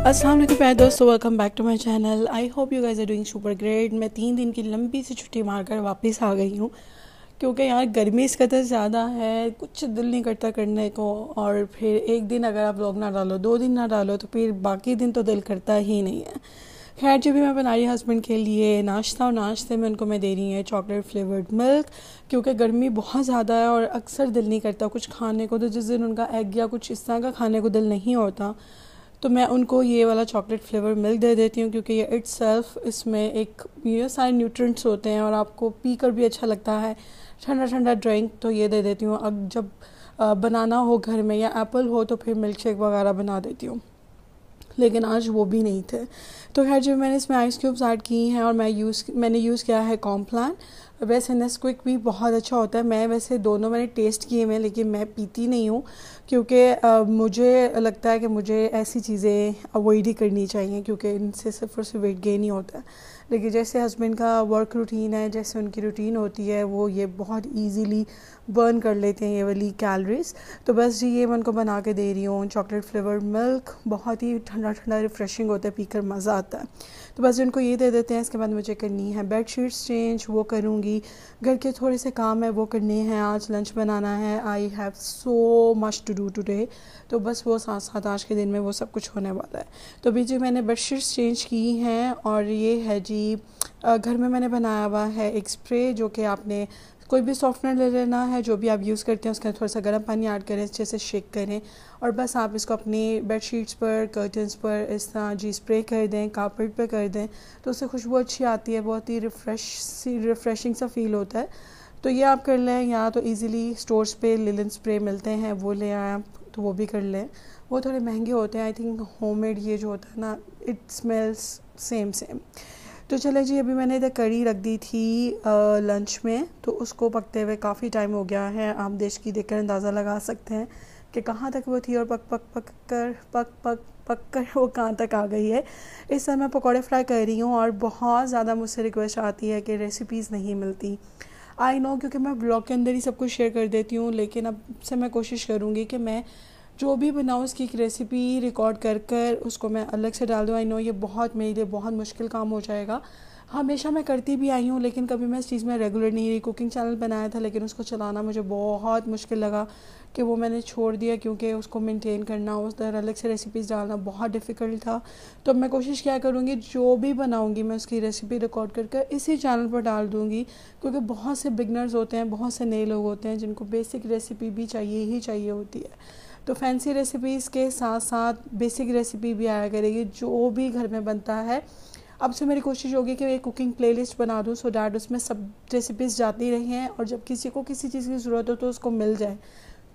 अस्सलाम वालेकुम प्यारे दोस्तों, welcome back to my channel. I hope you guys are doing super great. मैं 3 दिन की लंबी सी छुट्टी मारकर वापस आ गई हूँ क्योंकि यार गर्मी इस कदर ज़्यादा है, कुछ दिल नहीं करता करने को। और फिर एक दिन अगर आप व्लॉग ना डालो, 2 दिन ना डालो, तो फिर बाकी दिन तो दिल करता ही नहीं है। खैर, जो भी मैं बना रही हूँ हस्बैंड के लिए नाश्ता, और नाश्ते में उनको मैं दे रही है चॉकलेट फ्लेवर्ड मिल्क, क्योंकि गर्मी बहुत ज़्यादा है और अक्सर दिल नहीं करता कुछ खाने को। तो जिस दिन उनका एग या कुछ इस तरह का खाने को दिल नहीं होता तो मैं उनको ये वाला चॉकलेट फ्लेवर मिल्क दे देती हूँ, क्योंकि ये इट्सल्फ इसमें एक ये सारे न्यूट्रिएंट्स होते हैं और आपको पी कर भी अच्छा लगता है, ठंडा ठंडा ड्रिंक। तो ये दे देती हूँ। अब जब बनाना हो घर में या एप्पल हो तो फिर मिल्क शेक वगैरह बना देती हूँ, लेकिन आज वो भी नहीं थे। तो खैर, जो मैंने इसमें आइस क्यूब्स ऐड की हैं और मैंने यूज़ किया है कॉम्प्लान। वैसे नेस्क्विक भी बहुत अच्छा होता है। मैं वैसे दोनों मैंने टेस्ट किए हैं, लेकिन मैं पीती नहीं हूँ क्योंकि मुझे लगता है कि मुझे ऐसी चीज़ें अवॉइड ही करनी चाहिए, क्योंकि इनसे सिर्फ और सिर्फ वेट गेन ही होता है। लेकिन जैसे हस्बैंड का वर्क रूटीन है, जैसे उनकी रूटीन होती है, वो ये बहुत ईजीली बर्न कर लेते हैं ये वाली कैलोरीज। तो बस जी, ये मैं उनको बना के दे रही हूँ। चॉकलेट फ्लेवर मिल्क बहुत ही ठंडा ठंडा रिफ़्रेशिंग होता है, पीकर मज़ा आता है। तो बस उनको ये दे देते हैं। इसके बाद मुझे करनी है बेड शीट्स चेंज, वो करूँगी। घर के थोड़े से काम है वो करने हैं। आज लंच बनाना है। I have so much to do today. तो बस वो साथ साथ आज के दिन में वो सब कुछ होने वाला है। तो अभी जी मैंने बेड शीट्स चेंज की हैं, और ये है जी घर में मैंने बनाया हुआ है एक स्प्रे, जो कि आपने कोई भी सॉफ्टनर ले लेना है, जो भी आप यूज़ करते हैं उसके अंदर थोड़ा सा गर्म पानी ऐड करें, अच्छे से शेक करें, और बस आप इसको अपनी बेडशीट्स पर, कर्टन्स पर इस तरह जी स्प्रे कर दें, कारपेट पे कर दें, तो उससे खुशबू अच्छी आती है, बहुत ही रिफ़्रेशिंग सा फील होता है। तो ये आप कर लें, या तो इजीली स्टोर्स पे लिनन स्प्रे मिलते हैं, वो ले आएँ आप, तो वो भी कर लें। वो थोड़े महंगे होते हैं। आई थिंक होममेड ये जो होता है ना, इट स्मेल्स सेम सेम। तो चले जी, अभी मैंने इधर कड़ी रख दी थी लंच में, तो उसको पकते हुए काफ़ी टाइम हो गया है। आप देश की देखकर अंदाज़ा लगा सकते हैं कि कहाँ तक वो थी, और पक कर वो कहाँ तक आ गई है। इस समय मैं पकौड़े फ्राई कर रही हूँ, और बहुत ज़्यादा मुझसे रिक्वेस्ट आती है कि रेसिपीज़ नहीं मिलती। आई नो, क्योंकि मैं ब्लॉग के अंदर ही सब कुछ शेयर कर देती हूँ, लेकिन अब से मैं कोशिश करूँगी कि मैं जो भी बनाऊँ उसकी एक रेसिपी रिकॉर्ड कर कर उसको मैं अलग से डाल दूँ। आई नो ये बहुत मेरे लिए बहुत मुश्किल काम हो जाएगा। हमेशा मैं करती भी आई हूँ, लेकिन कभी मैं इस चीज़ में रेगुलर नहीं रही। कुकिंग चैनल बनाया था, लेकिन उसको चलाना मुझे बहुत मुश्किल लगा कि वो मैंने छोड़ दिया, क्योंकि उसको मेंटेन करना, उस तरह अलग से रेसिपीज़ डालना बहुत डिफ़िकल्ट था। तो मैं कोशिश क्या करूँगी, जो भी बनाऊँगी मैं उसकी रेसिपी रिकॉर्ड कर कर इसी चैनल पर डाल दूँगी, क्योंकि बहुत से बिगनर्स होते हैं, बहुत से नए लोग होते हैं जिनको बेसिक रेसिपी भी चाहिए ही चाहिए होती है। तो फैंसी रेसिपीज़ के साथ साथ बेसिक रेसिपी भी आया करेगी, जो भी घर में बनता है। अब से मेरी कोशिश होगी कि एक कुकिंग प्लेलिस्ट बना दूँ, सो डैट उसमें सब रेसिपीज़ जाती रही हैं, और जब किसी को किसी चीज़ की ज़रूरत हो तो उसको मिल जाए।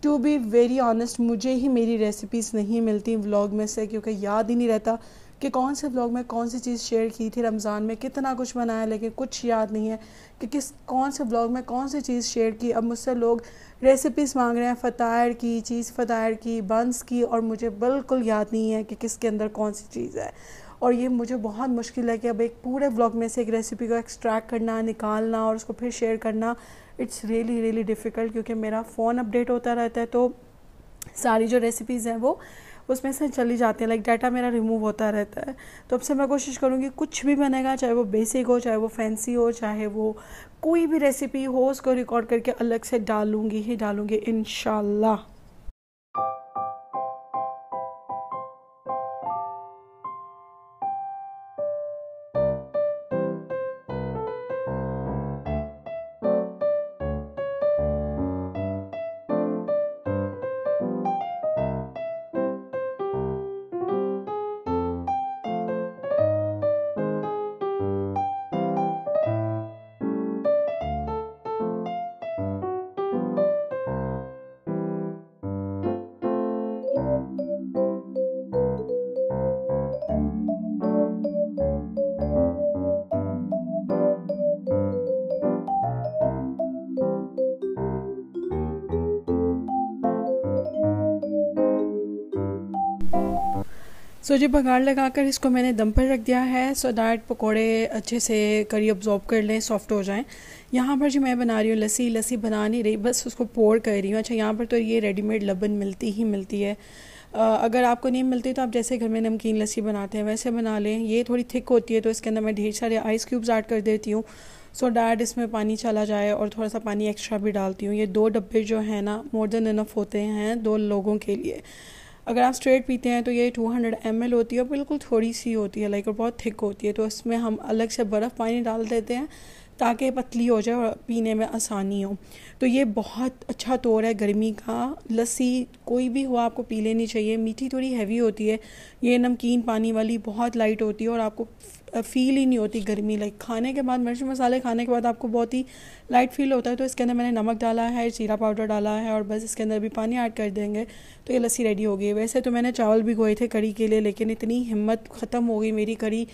टू बी वेरी ऑनेस्ट, मुझे ही मेरी रेसिपीज़ नहीं मिलती व्लॉग में से, क्योंकि याद ही नहीं रहता कि कौन से व्लॉग में कौन सी चीज़ शेयर की थी। रमज़ान में कितना कुछ बनाया, लेकिन कुछ याद नहीं है कि कौन से व्लॉग में कौन सी चीज़ शेयर की। अब मुझसे लोग रेसिपीज़ मांग रहे हैं फ़तायर की, चीज़ फ़तायर की, बंस की, और मुझे बिल्कुल याद नहीं है कि किसके अंदर कौन सी चीज़ है। और ये मुझे बहुत मुश्किल है कि अब एक पूरे व्लॉग में से एक रेसिपी को एक्सट्रैक्ट करना, निकालना और उसको फिर शेयर करना, इट्स रियली रियली डिफ़िकल्ट, क्योंकि मेरा फ़ोन अपडेट होता रहता है, तो सारी जो रेसिपीज़ हैं वो उसमें से चली जाती हैं, लाइक डाटा मेरा रिमूव होता रहता है। तो अब से मैं कोशिश करूँगी कुछ भी बनेगा, चाहे वो बेसिक हो, चाहे वो फैंसी हो, चाहे वो कोई भी रेसिपी हो, उसको रिकॉर्ड करके अलग से डालूँगी ही डालूँगी इंशाल्लाह। सो जी बघार लगाकर इसको मैंने दम पर रख दिया है सो दैट पकोड़े अच्छे से करी अब्जॉर्ब कर लें, सॉफ्ट हो जाएं। यहाँ पर जी मैं बना रही हूँ लस्सी बना नहीं रही, बस उसको पोर कर रही हूँ। अच्छा, यहाँ पर तो ये रेडीमेड लबन मिलती ही मिलती है। अगर आपको नहीं मिलती तो आप जैसे घर में नमकीन लस्सी बनाते हैं वैसे बना लें। ये थोड़ी थिक होती है तो इसके अंदर मैं ढेर सारे आइस क्यूब्स ऐड कर देती हूँ सो डैट इसमें पानी चला जाए, और थोड़ा सा पानी एक्स्ट्रा भी डालती हूँ। ये 2 डब्बे जो है ना मोर देन इनफ होते हैं 2 लोगों के लिए। अगर आप स्ट्रेट पीते हैं तो ये 200 ml होती है, बिल्कुल थोड़ी सी होती है, लाइक और बहुत थिक होती है। तो इसमें हम अलग से बर्फ़ पानी डाल देते हैं ताकि पतली हो जाए और पीने में आसानी हो। तो ये बहुत अच्छा तौर है गर्मी का। लस्सी कोई भी हो आपको पी लेनी चाहिए। मीठी थोड़ी हैवी होती है, ये नमकीन पानी वाली बहुत लाइट होती है और आपको फ़ील ही नहीं होती गर्मी। लाइक खाने के बाद मिर्च मसाले खाने के बाद आपको बहुत ही लाइट फील होता है। तो इसके अंदर मैंने नमक डाला है, जीरा पाउडर डाला है और बस इसके अंदर भी पानी ऐड कर देंगे तो ये लस्सी रेडी हो गई। वैसे तो मैंने चावल भिगोए थे करी के लिए, लेकिन इतनी हिम्मत ख़त्म हो गई मेरी करी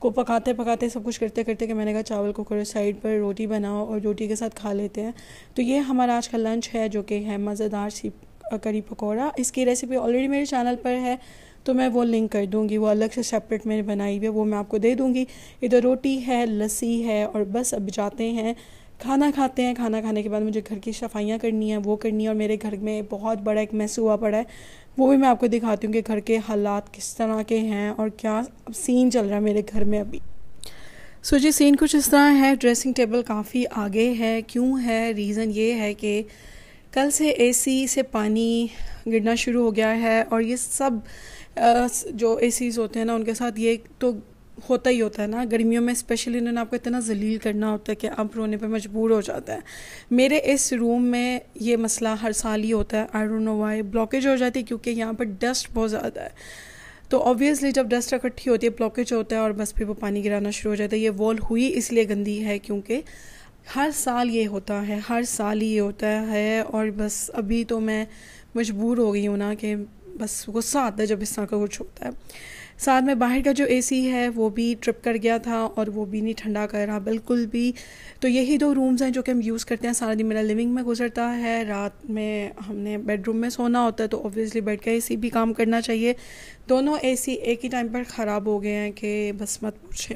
को पकाते पकाते सब कुछ करते करते कि मैंने कहा चावल को करो साइड पर, रोटी बनाओ और रोटी के साथ खा लेते हैं। तो ये हमारा आज का लंच है जो कि है मज़ेदार सी करी पकौड़ा। इसकी रेसिपी ऑलरेडी मेरे चैनल पर है तो मैं वो लिंक कर दूंगी, वो अलग से सेपरेट मैंने बनाई हुई है, वो मैं आपको दे दूंगी। इधर रोटी है, लस्सी है और बस अब जाते हैं खाना खाते हैं। खाना खाने के बाद मुझे घर की सफाइयाँ करनी है, वो करनी है। और मेरे घर में बहुत बड़ा एक मैस हुआ पड़ा है, वो भी मैं आपको दिखाती हूँ कि घर के हालात किस तरह के हैं और क्या सीन चल रहा है मेरे घर में अभी। सो जी सीन कुछ इस तरह है। ड्रेसिंग टेबल काफ़ी आगे है। क्यों है? रीज़न ये है कि कल से एसी से पानी गिरना शुरू हो गया है और ये सब जो एसीज़ होते हैं ना उनके साथ ये तो होता ही होता है ना, गर्मियों में स्पेशली इन्होंने आपको इतना जलील करना होता है कि आप रोने पे मजबूर हो जाता है। मेरे इस रूम में ये मसला हर साल ही होता है। I don't know why blockage हो जाती है क्योंकि यहाँ पर डस्ट बहुत ज़्यादा है। तो ऑब्वियसली जब डस्ट इकट्ठी होती है ब्लॉकेज होता है और बस फिर वो पानी गिराना शुरू हो जाता है। ये वॉल हुई इसलिए गंदी है क्योंकि हर साल ये होता है, हर साल ही ये होता है। और बस अभी तो मैं मजबूर हो गई हूँ ना कि बस गुस्सा आता है जब इस तरह का कुछ होता है। साथ में बाहर का जो एसी है वो भी ट्रिप कर गया था और वो भी नहीं ठंडा कर रहा बिल्कुल भी। तो यही 2 रूम्स हैं जो कि हम यूज़ करते हैं। सारा दिन मेरा लिविंग में गुजरता है, रात में हमने बेडरूम में सोना होता है तो ऑब्वियसली बेड का एसी भी काम करना चाहिए। दोनों एसी एक ही टाइम पर ख़राब हो गए हैं कि बस मत पूछें।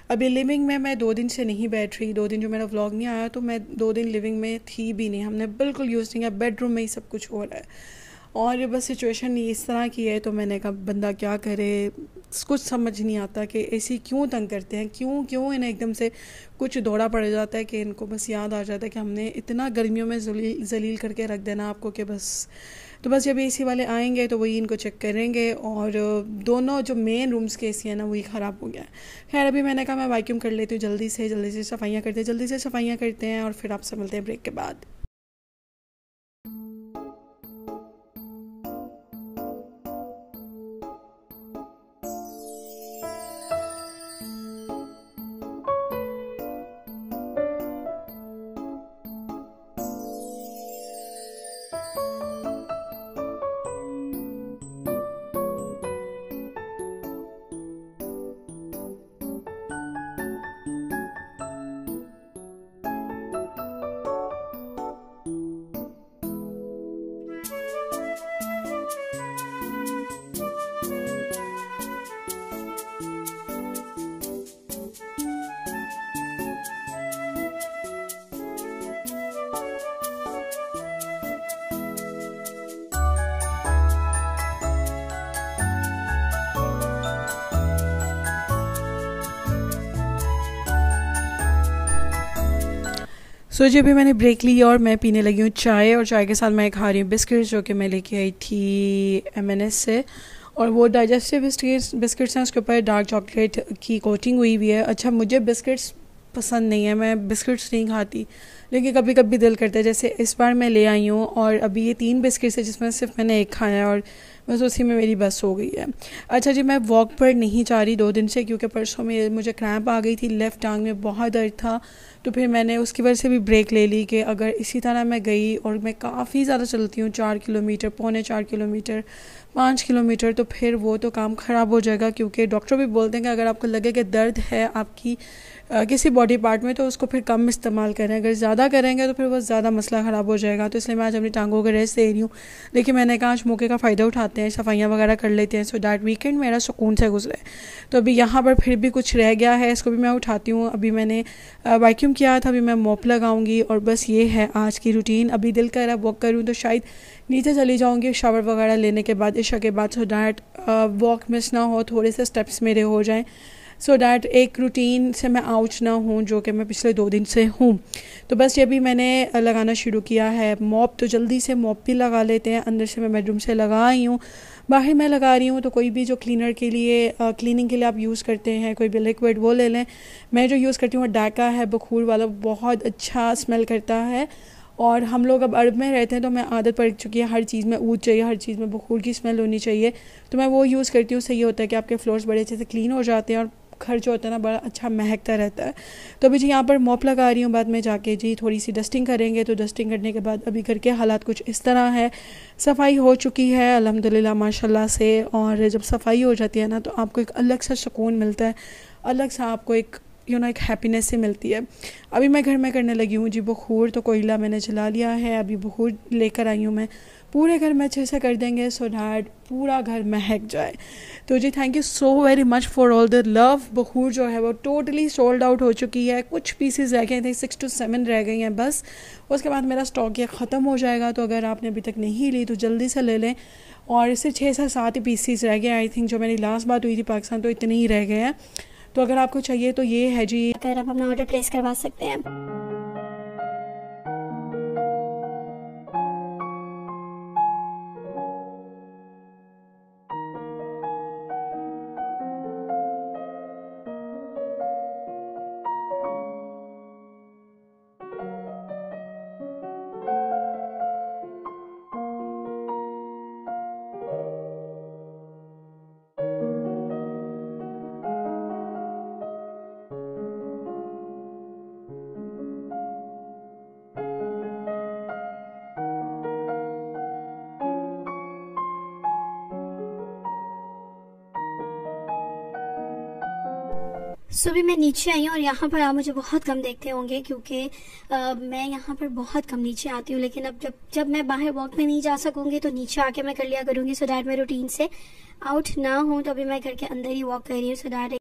अभी लिविंग में मैं 2 दिन से नहीं बैठ रही। 2 दिन जो मेरा व्लॉग नहीं आया तो मैं 2 दिन लिविंग में थी भी नहीं, हमने बिल्कुल यूज़ नहीं किया। बेडरूम में ही सब कुछ हो रहा है और बस सिचुएशन इस तरह की है। तो मैंने कहा बंदा क्या करे, कुछ समझ नहीं आता कि एसी क्यों तंग करते हैं, क्यों इन्हें एकदम से कुछ दौड़ा पड़ जाता है कि इनको बस याद आ जाता है कि हमने इतना गर्मियों में जलील करके रख देना आपको कि बस। तो बस जब एसी वाले आएंगे तो वही इनको चेक करेंगे। और दोनों जो मेन रूम्स के एसी है ना वही ख़राब हो गया है। खैर अभी मैंने कहा मैं वैक्यूम कर लेती हूँ, जल्दी से सफाइयाँ करते हैं और फिर आपसे मिलते हैं ब्रेक के बाद। सो जी अभी मैंने ब्रेक ली और मैं पीने लगी हूँ चाय, और चाय के साथ मैं खा रही हूँ बिस्किट्स जो कि मैं लेके आई थी M&S से। और वो डाइजेस्टिव बिस्किट्स हैं, उसके ऊपर डार्क चॉकलेट की कोटिंग हुई है। अच्छा मुझे बिस्किट्स पसंद नहीं है, मैं बिस्किट्स नहीं खाती, लेकिन कभी कभी दिल करता है। जैसे इस बार मैं ले आई हूँ और अभी ये 3 बिस्किट्स है जिसमें सिर्फ मैंने एक खाया है और बस उसी में मेरी बस हो गई है। अच्छा जी मैं वॉक पर नहीं जा रही 2 दिन से क्योंकि परसों में मुझे क्रैम्प आ गई थी, लेफ़्ट टांग में बहुत दर्द था। तो फिर मैंने उसकी वजह से भी ब्रेक ले ली कि अगर इसी तरह मैं गई, और मैं काफ़ी ज़्यादा चलती हूँ 4 किलोमीटर, पौने 4 किलोमीटर, 5 किलोमीटर, तो फिर वो तो काम ख़राब हो जाएगा। क्योंकि डॉक्टर भी बोलते हैं कि अगर आपको लगे कि दर्द है आपकी किसी बॉडी पार्ट में तो उसको फिर कम इस्तेमाल करें, अगर ज़्यादा ज़्यादा करेंगे तो फिर वो ज़्यादा मसला ख़राब हो जाएगा। तो इसलिए मैं आज अपनी टांगों को रेस्ट दे रही हूँ। देखिए मैंने कहा आज मौके का फ़ायदा उठाते हैं, सफाइयाँ वगैरह कर लेते हैं, सो डैट वीकेंड मेरा सुकून से गुजरे। तो अभी यहाँ पर फिर भी कुछ रह गया है, इसको भी मैं उठाती हूँ। अभी मैंने वैक्यूम किया था, अभी मैं मॉप लगाऊंगी और बस ये है आज की रूटीन। अभी दिल कर रहा है वॉक करूँ तो शायद नीचे चली जाऊंगी शावर वगैरह लेने के बाद, इशा के बाद, सो डैट वॉक मिस ना हो, थोड़े से स्टेप्स मेरे हो जाएं, सो डैट एक रूटीन से मैं आउट ना हूँ जो कि मैं पिछले 2 दिन से हूँ। तो बस ये भी मैंने लगाना शुरू किया है मॉप। तो जल्दी से मॉप भी लगा लेते हैं। अंदर से मैं बेडरूम से लगा आई हूँ, बाहर मैं लगा रही हूँ। तो कोई भी जो क्लीनर के लिए क्लीनिंग के लिए आप यूज़ करते हैं, कोई भी लिक्विड वो ले लें। मैं जो यूज़ करती हूँ वो डाका है, बखूर वाला, बहुत अच्छा स्मेल करता है। और हम लोग अब अरब में रहते हैं तो मैं आदत पड़ चुकी है, हर चीज़ में ऊद चाहिए, हर चीज़ में बखूर की स्मेल होनी चाहिए। तो मैं वो यूज़ करती हूँ। सही होता है कि आपके फ्लोर्स बड़े अच्छे से क्लीन हो जाते हैं और घर जो होता है ना बड़ा अच्छा महकता रहता है। तो अभी जी यहाँ पर मॉप लगा रही हूँ, बाद में जाके जी थोड़ी सी डस्टिंग करेंगे। तो डस्टिंग करने के बाद अभी घर के हालात कुछ इस तरह है। सफाई हो चुकी है अल्हम्दुलिल्लाह माशाल्लाह से। और जब सफाई हो जाती है ना तो आपको एक अलग सा सुकून मिलता है, अलग सा आपको एक एक हैप्पीनेस से मिलती है। अभी मैं घर में करने लगी हूँ जी बखूर। तो कोयला मैंने जला लिया है, अभी बखूर लेकर आई हूँ मैं। पूरे घर में अच्छे से कर देंगे सो डैट पूरा घर महक जाए। तो जी thank you so very much for all the love. बखूर जो है वो टोटली सोल्ड आउट हो चुकी है, कुछ पीसेस रह गए थे, 6 to 7 रह गई हैं बस। उसके बाद मेरा स्टॉक ये ख़त्म हो जाएगा। तो अगर आपने अभी तक नहीं ली तो जल्दी से ले लें। और इससे 6 से 7 ही पीसीस रह गए आई थिंक। जो मेरी लास्ट बात हुई थी पाकिस्तान तो इतने ही रह गए हैं। तो अगर आपको चाहिए तो ये है जी, अगर आप अपना ऑर्डर प्लेस करवा सकते हैं। सुबह मैं नीचे आई हूँ और यहाँ पर आप मुझे बहुत कम देखते होंगे क्योंकि मैं यहाँ पर बहुत कम नीचे आती हूँ। लेकिन अब जब मैं बाहर वॉक में नहीं जा सकूँगी तो नीचे आके मैं कर लिया करूँगी सो डैट मैं रूटीन से आउट ना हूँ। तो अभी मैं घर के अंदर ही वॉक कर रही हूँ सो डैट